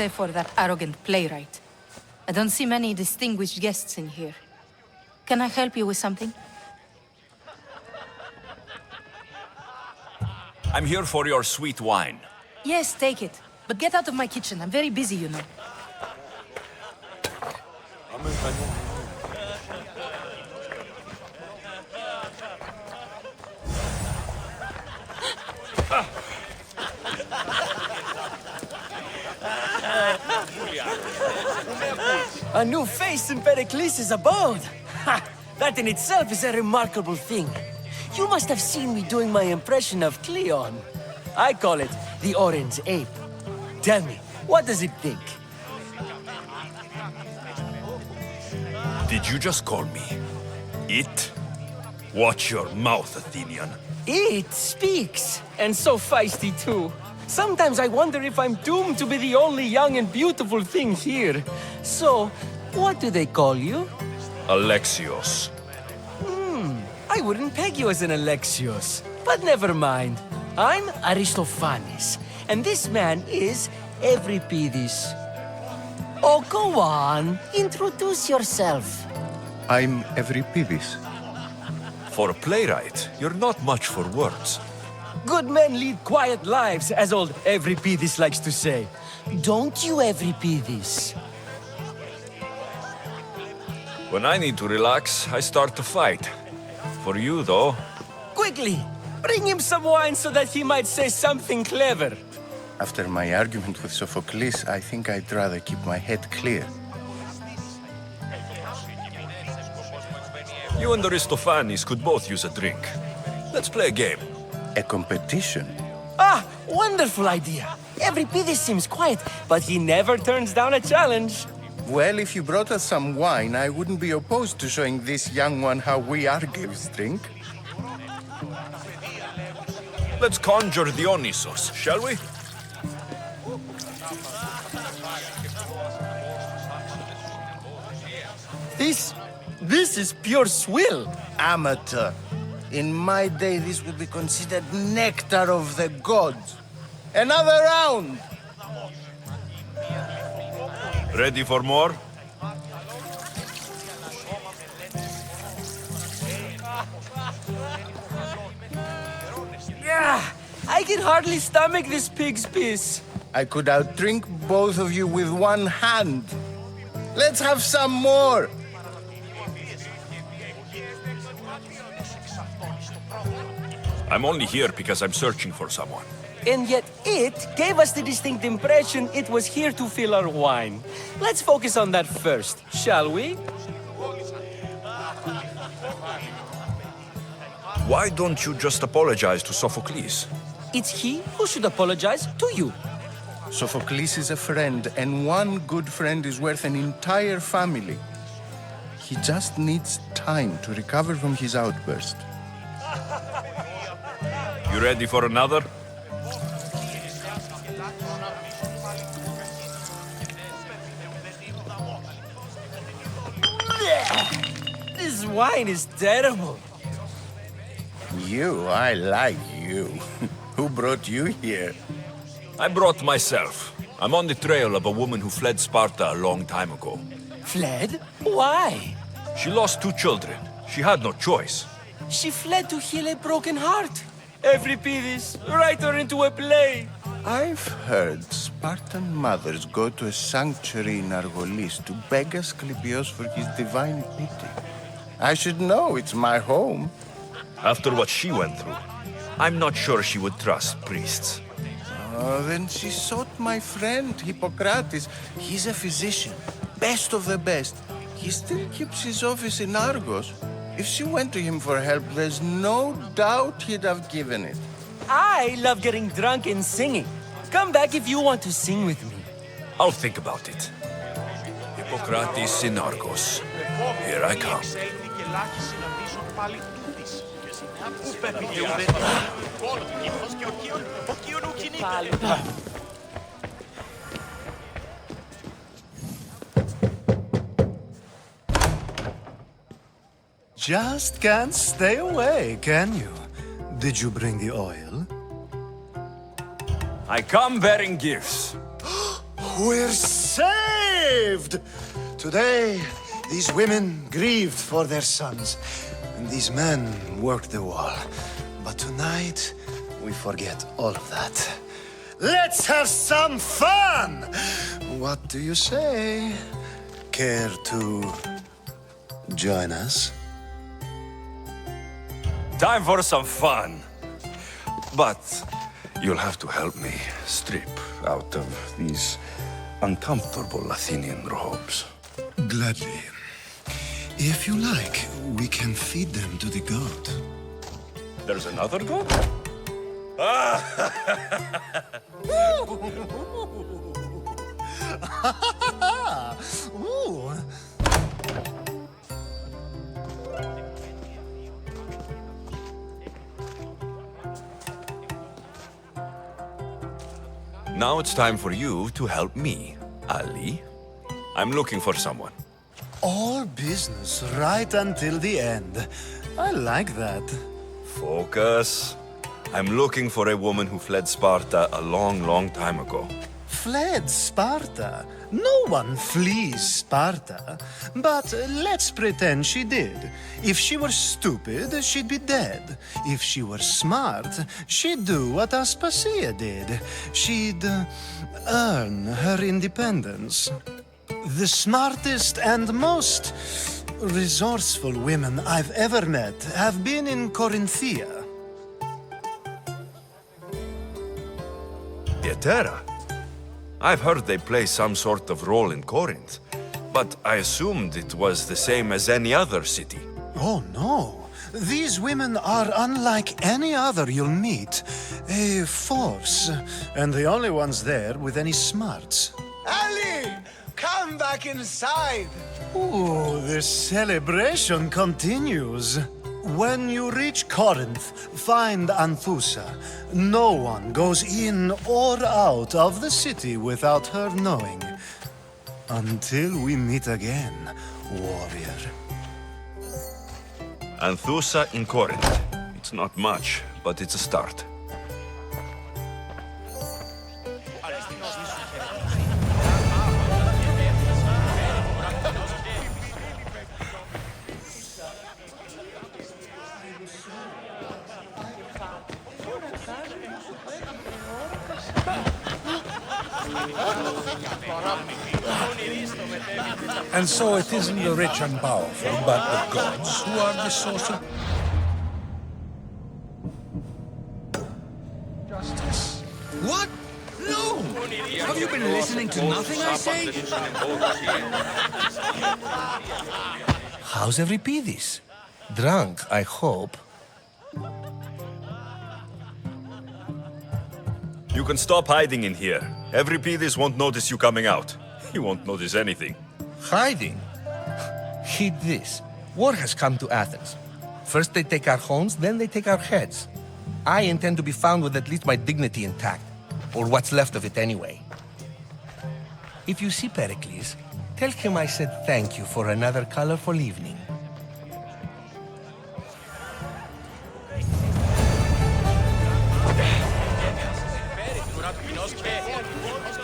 save for that arrogant playwright. I don't see many distinguished guests in here. Can I help you with something? I'm here for your sweet wine. Yes, take it. But get out of my kitchen. I'm very busy, you know. A new face in Pericles' abode! Ha! That in itself is a remarkable thing. You must have seen me doing my impression of Cleon. I call it the Orange Ape. Tell me, what does it think? Did you just call me it? Watch your mouth, Athenian. It speaks, and so feisty too. Sometimes I wonder if I'm doomed to be the only young and beautiful thing here. So, what do they call you? Alexios. I wouldn't peg you as an Alexios, but never mind. I'm Aristophanes, and this man is Euripides. Oh, go on. Introduce yourself. I'm Euripides. For a playwright, you're not much for words. Good men lead quiet lives, as old Euripides likes to say. Don't you, Euripides? When I need to relax, I start to fight. For you, though, Quickly, bring him some wine so that he might say something clever. After my argument with Sophocles, I think I'd rather keep my head clear. you and Aristophanes could both use a drink. Let's play a game. A competition? Ah, wonderful idea. Euripides seems quiet, but he never turns down a challenge. Well, if you brought us some wine, I wouldn't be opposed to showing this young one how we Argives drink. Let's conjure Dionysos, shall we? This is pure swill. Amateur. In my day, this would be considered nectar of the gods. Another round! Ready for more? Yeah, I can hardly stomach this pig's piss. I could outdrink both of you with one hand. Let's have some more! I'm only here because I'm searching for someone. And yet it gave us the distinct impression it was here to fill our wine. Let's focus on that first, shall we? Why don't you just apologize to Sophocles? It's he who should apologize to you. Sophocles is a friend, and one good friend is worth an entire family. He just needs time to recover from his outburst. You ready for another? This wine is terrible. You, I like you. Who brought you here? I brought myself. I'm on the trail of a woman who fled Sparta a long time ago. Fled? Why? She lost 2 children. She had no choice. She fled to heal a broken heart. Euripides, write her into a play. I've heard Spartan mothers go to a sanctuary in Argolis to beg Asclepios for his divine pity. I should know, it's my home. After what she went through, I'm not sure she would trust priests. Oh, then she sought my friend, Hippocrates. He's a physician, best of the best. He still keeps his office in Argos. If she went to him for help, there's no doubt he'd have given it. I love getting drunk and singing. Come back if you want to sing with me. I'll think about it. Hippocrates in Argos. Here I come. Just can't stay away, can you? Did you bring the oil? I come bearing gifts. We're saved! Today, these women grieved for their sons, and these men worked the wall. But tonight, we forget all of that. Let's have some fun! What do you say? Care to join us? Time for some fun. But you'll have to help me strip out of these uncomfortable Athenian robes. Gladly. If you like, we can feed them to the god. There's another god? Ooh. Now it's time for you to help me, Ali. I'm looking for someone. All business right until the end. I like that. Focus. I'm looking for a woman who fled Sparta a long, long time ago. Fled Sparta? No one flees Sparta. But let's pretend she did. If she were stupid, she'd be dead. If she were smart, she'd do what Aspasia did. She'd earn her independence. The smartest and most resourceful women I've ever met have been in Corinthia. Yetera? I've heard they play some sort of role in Corinth, but I assumed it was the same as any other city. Oh, no. These women are unlike any other you'll meet. A force, and the only ones there with any smarts. Ali! Come back inside! Ooh, the celebration continues. When you reach Corinth, find Anthusa. No one goes in or out of the city without her knowing. Until we meet again, warrior. Anthusa in Corinth. It's not much, but it's a start. And so it isn't the rich and powerful, but the gods who are the source of justice. What? No! Have you been listening to nothing I say? How's Euripides? Drunk, I hope. You can stop hiding in here. Euripides won't notice you coming out. He won't notice anything. Hiding? Heed this. War has come to Athens. First they take our homes, then they take our heads. I intend to be found with at least my dignity intact. Or what's left of it anyway. If you see Pericles, tell him I said thank you for another colorful evening.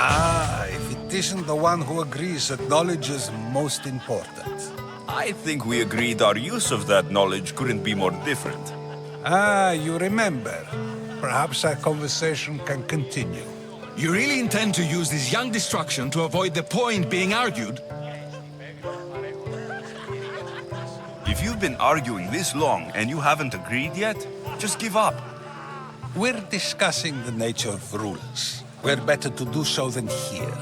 Ah, if it isn't the one who agrees that knowledge is most important. I think we agreed our use of that knowledge couldn't be more different. Ah, you remember. Perhaps our conversation can continue. You really intend to use this young destruction to avoid the point being argued? If you've been arguing this long and you haven't agreed yet, just give up. We're discussing the nature of rulers. Where better to do so than here?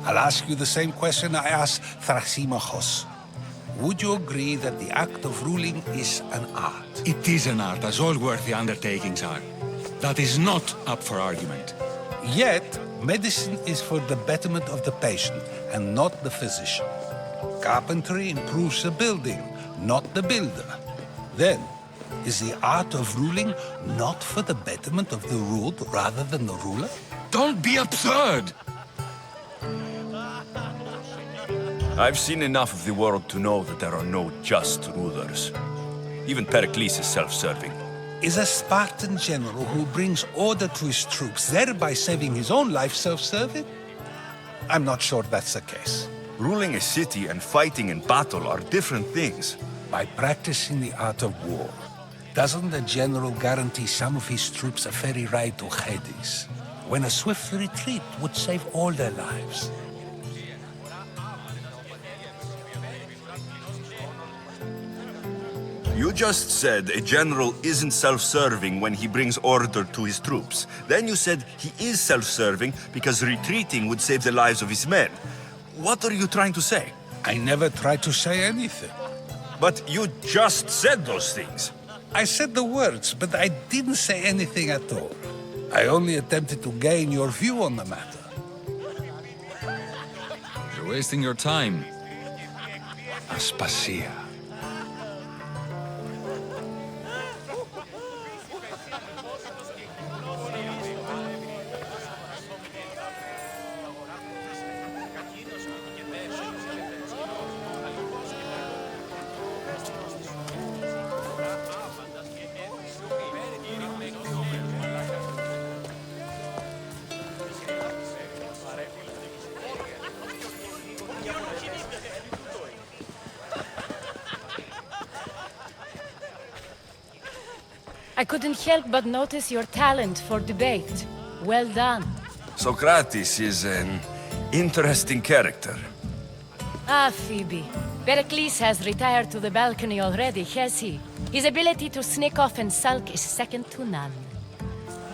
I'll ask you the same question I asked Thrasymachos. Would you agree that the act of ruling is an art? It is an art, as all worthy undertakings are. That is not up for argument. Yet, medicine is for the betterment of the patient and not the physician. Carpentry improves the building, not the builder. Then, is the art of ruling not for the betterment of the ruled rather than the ruler? Don't be absurd! I've seen enough of the world to know that there are no just rulers. Even Pericles is self-serving. Is a Spartan general who brings order to his troops, thereby saving his own life, self-serving? I'm not sure that's the case. Ruling a city and fighting in battle are different things. By practicing the art of war, doesn't the general guarantee some of his troops a ferry ride to Hades, when a swift retreat would save all their lives? You just said a general isn't self-serving when he brings order to his troops. Then you said he is self-serving because retreating would save the lives of his men. What are you trying to say? I never tried to say anything. But you just said those things. I said the words, but I didn't say anything at all. I only attempted to gain your view on the matter. You're wasting your time. Aspasia. I couldn't help but notice your talent for debate. Well done. Socrates is an interesting character. Ah, Phoebe. Pericles has retired to the balcony already, has he? His ability to sneak off and sulk is second to none.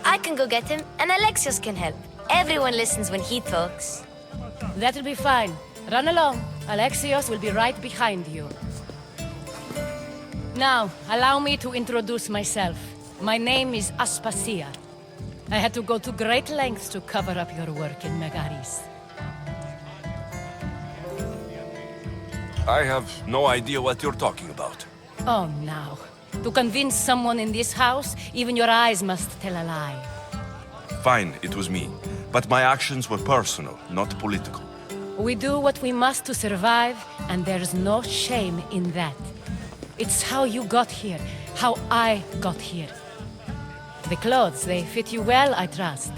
I can go get him, and Alexios can help. Everyone listens when he talks. That'll be fine. Run along. Alexios will be right behind you. Now, allow me to introduce myself. My name is Aspasia. I had to go to great lengths to cover up your work in Megaris. I have no idea what you're talking about. Oh, now. To convince someone in this house, even your eyes must tell a lie. Fine, it was me. But my actions were personal, not political. We do what we must to survive, and there's no shame in that. It's how you got here, how I got here. The clothes, they fit you well, I trust.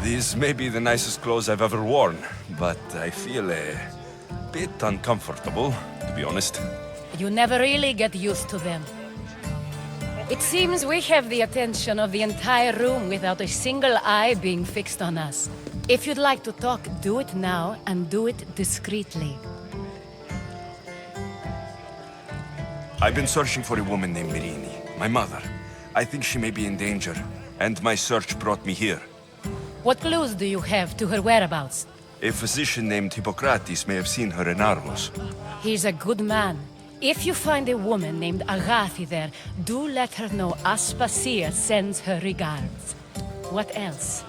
These may be the nicest clothes I've ever worn, but I feel a bit uncomfortable, to be honest. You never really get used to them. It seems we have the attention of the entire room without a single eye being fixed on us. If you'd like to talk, do it now, and do it discreetly. I've been searching for a woman named Mirini, my mother. I think she may be in danger, and my search brought me here. What clues do you have to her whereabouts? A physician named Hippocrates may have seen her in Argos. He's a good man. If you find a woman named Agathi there, do let her know Aspasia sends her regards. What else?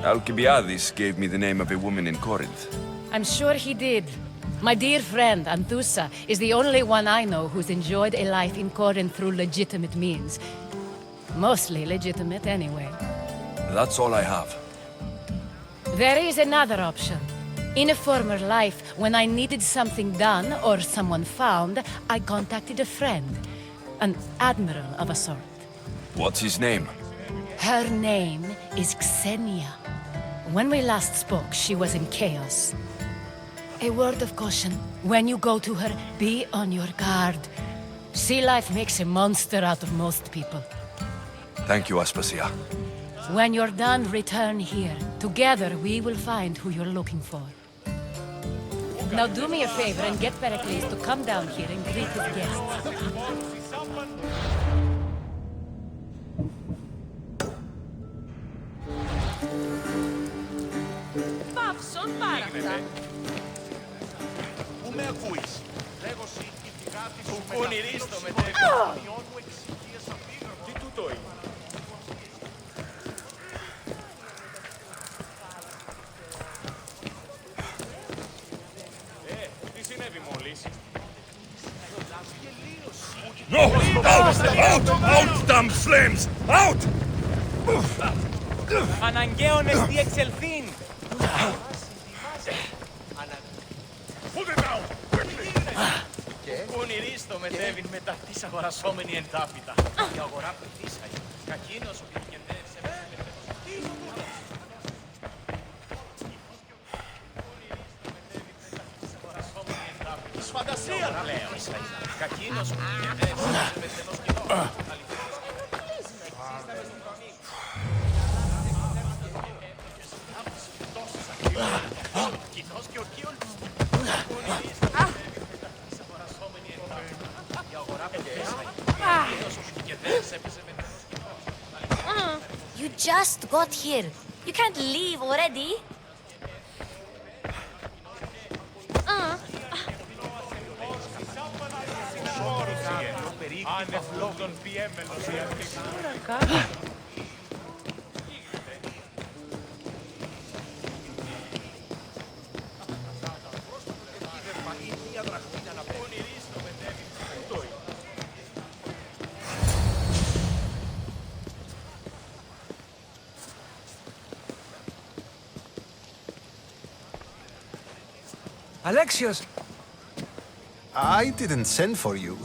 Alcibiades gave me the name of a woman in Corinth. I'm sure he did. My dear friend, Anthusa, is the only one I know who's enjoyed a life in Corinth through legitimate means. Mostly legitimate, anyway. That's all I have. There is another option. In a former life, when I needed something done or someone found, I contacted a friend. An admiral of a sort. What's his name? Her name is Xenia. When we last spoke, she was in chaos. A word of caution. When you go to her, be on your guard. Sea life makes a monster out of most people. Thank you, Aspasia. When you're done, return here. Together, we will find who you're looking for. Now do me a favor and get Pericles to come down here and greet his guests. Παύσον πάραχτα. Πού με ακούεις? Λέγω η πηγάτη σου Κουκουνιρίστο με με Τι τούτο είναι? Τι συνέβη μόλις? No! Out! Out, damn flames! Out! Αναγκαίωνες διεξελθήν! Put it down! Κουκουνιρίστο μετέβην μετά της αγορασόμενη εντάφυτα. Η αγορά πετήσαγε. Κακίνος ο You just got here. You can't leave already. Alexios! I didn't send for you.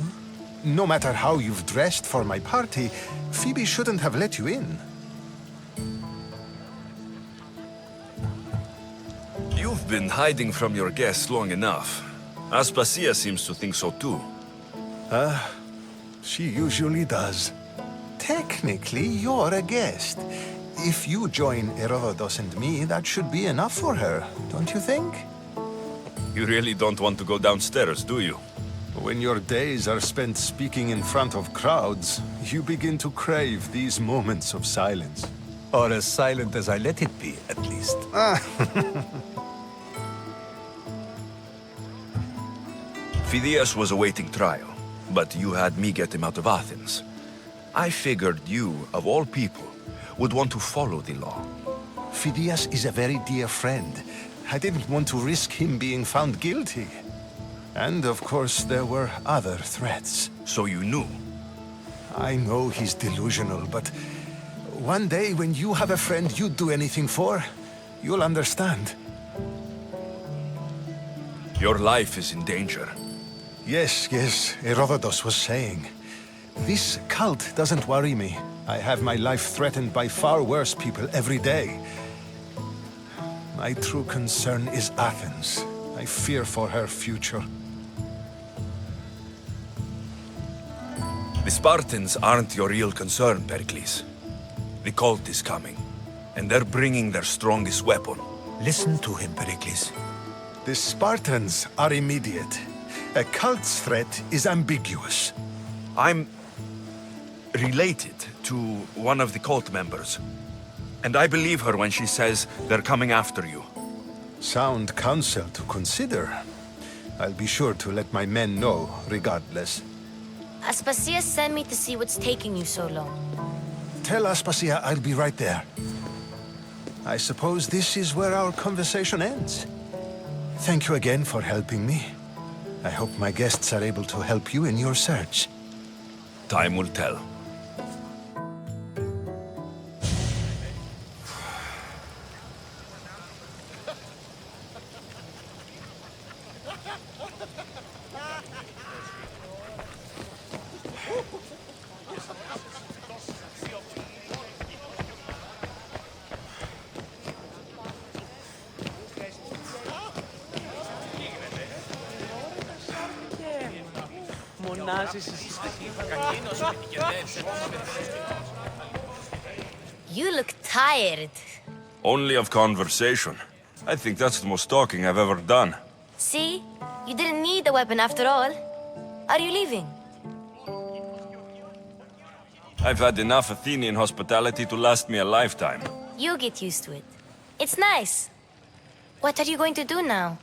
No matter how you've dressed for my party, Phoebe shouldn't have let you in. You've been hiding from your guests long enough. Aspasia seems to think so too. She usually does. Technically, you're a guest. If you join Herodotus and me, that should be enough for her, don't you think? You really don't want to go downstairs, do you? When your days are spent speaking in front of crowds, you begin to crave these moments of silence. Or as silent as I let it be, at least. Phidias was awaiting trial, but you had me get him out of Athens. I figured you, of all people, would want to follow the law. Phidias is a very dear friend. I didn't want to risk him being found guilty. And of course, there were other threats. So you knew? I know he's delusional, but one day when you have a friend you'd do anything for, you'll understand. Your life is in danger. Yes, Herodotus was saying. This cult doesn't worry me. I have my life threatened by far worse people every day. My true concern is Athens. I fear for her future. The Spartans aren't your real concern, Pericles. The cult is coming, and they're bringing their strongest weapon. Listen to him, Pericles. The Spartans are immediate. A cult's threat is ambiguous. I'm related to one of the cult members. And I believe her when she says they're coming after you. Sound counsel to consider. I'll be sure to let my men know, regardless. Aspasia sent me to see what's taking you so long. Tell Aspasia I'll be right there. I suppose this is where our conversation ends. Thank you again for helping me. I hope my guests are able to help you in your search. Time will tell. You look tired. Only of conversation. I think that's the most talking I've ever done. See? You didn't need the weapon after all. Are you leaving? I've had enough Athenian hospitality to last me a lifetime. You get used to it. It's nice. What are you going to do now?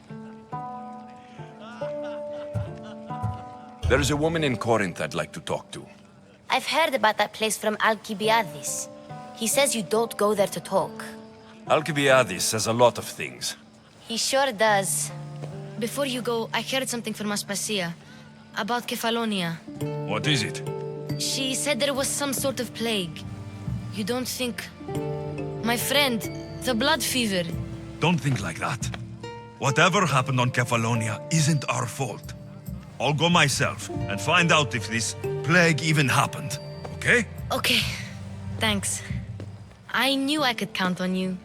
There's a woman in Corinth I'd like to talk to. I've heard about that place from Alcibiades. He says you don't go there to talk. Alcibiades says a lot of things. He sure does. Before you go, I heard something from Aspasia about Kefalonia. What is it? She said there was some sort of plague. You don't think... My friend, the blood fever. Don't think like that. Whatever happened on Kefalonia isn't our fault. I'll go myself and find out if this plague even happened, okay? Okay, thanks. I knew I could count on you.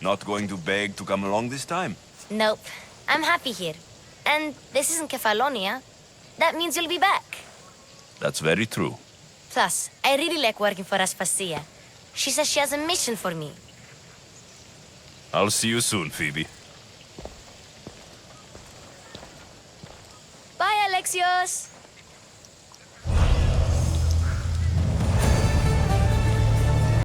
Not going to beg to come along this time? Nope. I'm happy here. And this isn't Kefalonia. That means you'll be back. That's very true. Plus, I really like working for Aspasia. She says she has a mission for me. I'll see you soon, Phoebe. Bye, Alexios!